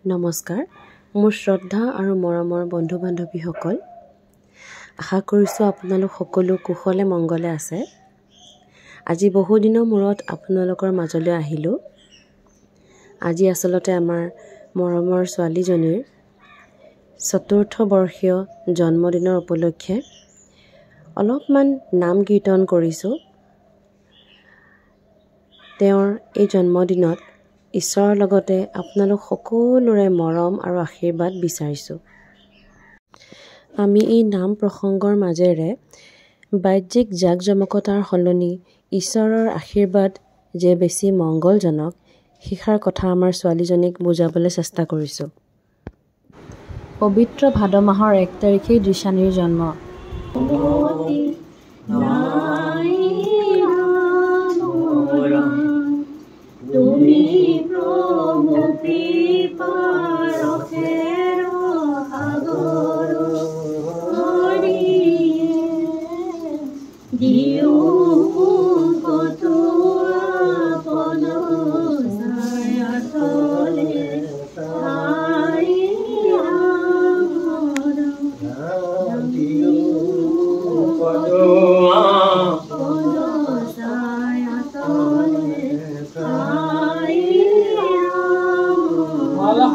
নমস্কাৰ মোৰ শ্ৰদ্ধা আৰু মৰমৰ বন্ধু বান্ধৱীসকল আশা কৰিছোঁ আপোনালোক সকলো কুশলে মংগলে আছে আজি বহু দিনৰ মূৰত আপোনালোকৰ মাজলৈ আহিলোঁ আজি আচলতে আমাৰ মৰমৰ ছোৱালীজনীৰ চতুৰ্থ বৰ্ষীয় জন্মদিনৰ উপলক্ষে অলপমান নাম কীৰ্তন কৰিছোঁ তেওঁৰ এই জন্মদিনত ঈশ্বৰৰ লগতে আপোনালোক সকলোৰে মৰম আৰু আশীৰ্বাদ বিচাৰিছোঁ আমি এই নাম প্ৰসংগৰ মাজেৰে বাহ্যিক জাকজমকতাৰ সলনি ঈশ্বৰৰ আশীৰ্বাদ যে বেছি মংগলজনক শিখাৰ কথা আমাৰ ছোৱালীজনীক বুজাবলৈ চেষ্টা কৰিছোঁ পবিত্ৰ ভাদ মাহৰ 1 তাৰিখে দৃশানীৰ জন্ম তুমি প্ৰভু কৃপাৰ সাগৰ দিও কত আপন ছায়াতলে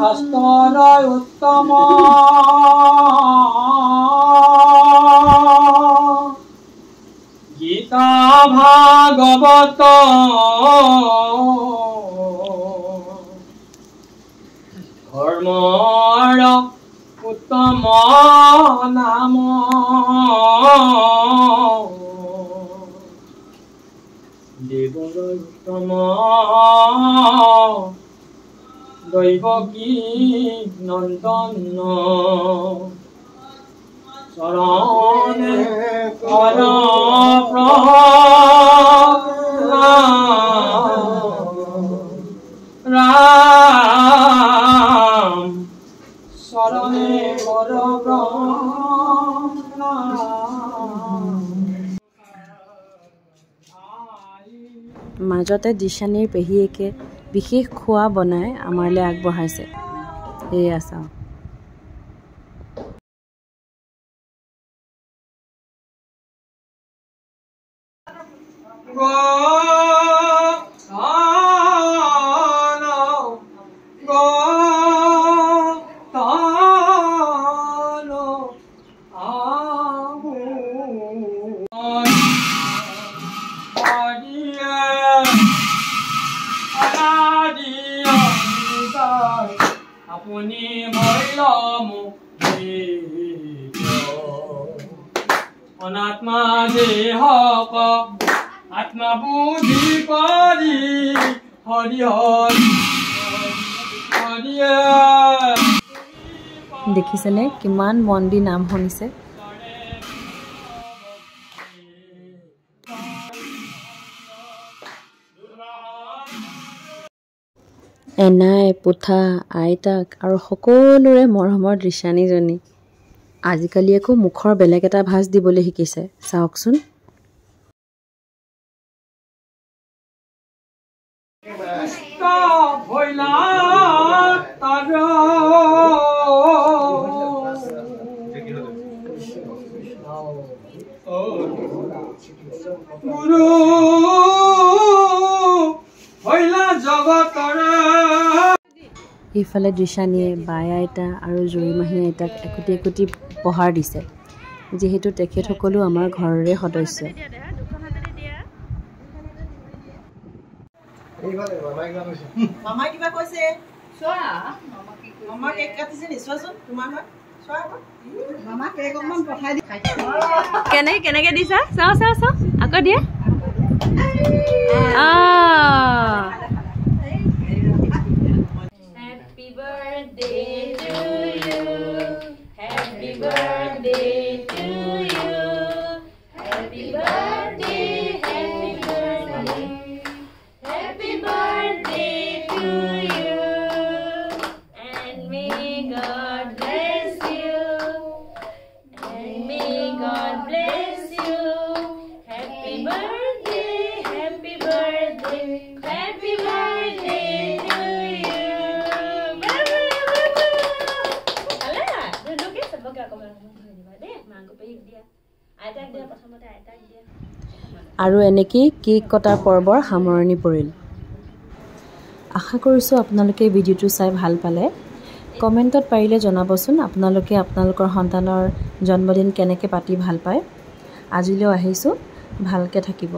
হস্তৰ উত্তম গীতা ভাগবত ধৰ্মৰ উত্তম নাম দেৱৰ উত্তম দৈবকী নন্দন চৰণে কৰ ৰাম চৰণে কৰ মাজতে দিশানীৰ পেহীয়েকে বিশেষ খোৱা বনাই আমাৰলৈ আগবঢ়াইছে এয়া চাওঁ আপুনি মৰিল মোক অনাত্মা দেহক আত্মা বুদ্ধি কৰি হৰি হৰি দেখিছেনে কিমান মন দি নাম শুনিছে এনাই পুথা আইতাক আৰু সকলোৰে মৰমৰ দৃশানীজনী আজিকালি একো মুখৰ বেলেগ এটা ভাজ দিবলৈ শিকিছে চাওকচোন ইফালে দৃশানীয়ে বাই আইতা আৰু জুৰিমাহী আইতাক একোটি একোটি উপহাৰ দিছে যিহেতু তেখেতসকলো আমাৰ ঘৰৰে সদস্য মামাই কিবা কৈছে চোৱা মামা কেক কাটিছে নি চোৱাচোন তোমাৰ চোৱা মামা কেক অকমান পঠাই দি কেনেকে দিছা চাও আকৌ দিয়ে birthday to you. Happy birthday to you. Happy birthday, happy birthday. আৰু এনেকেই কেক কটা পৰ্বৰ সামৰণি পৰিল। আশা কৰিছোঁ আপোনালোকে ভিডিঅ'টো চাই ভাল পালে। কমেণ্টত পাৰিলে জনাবচোন আপোনালোকে আপোনালোকৰ সন্তানৰ জন্মদিন কেনেকৈ পাতি ভাল পায়। আজিলৈ আহিছোঁ, ভালকৈ থাকিব।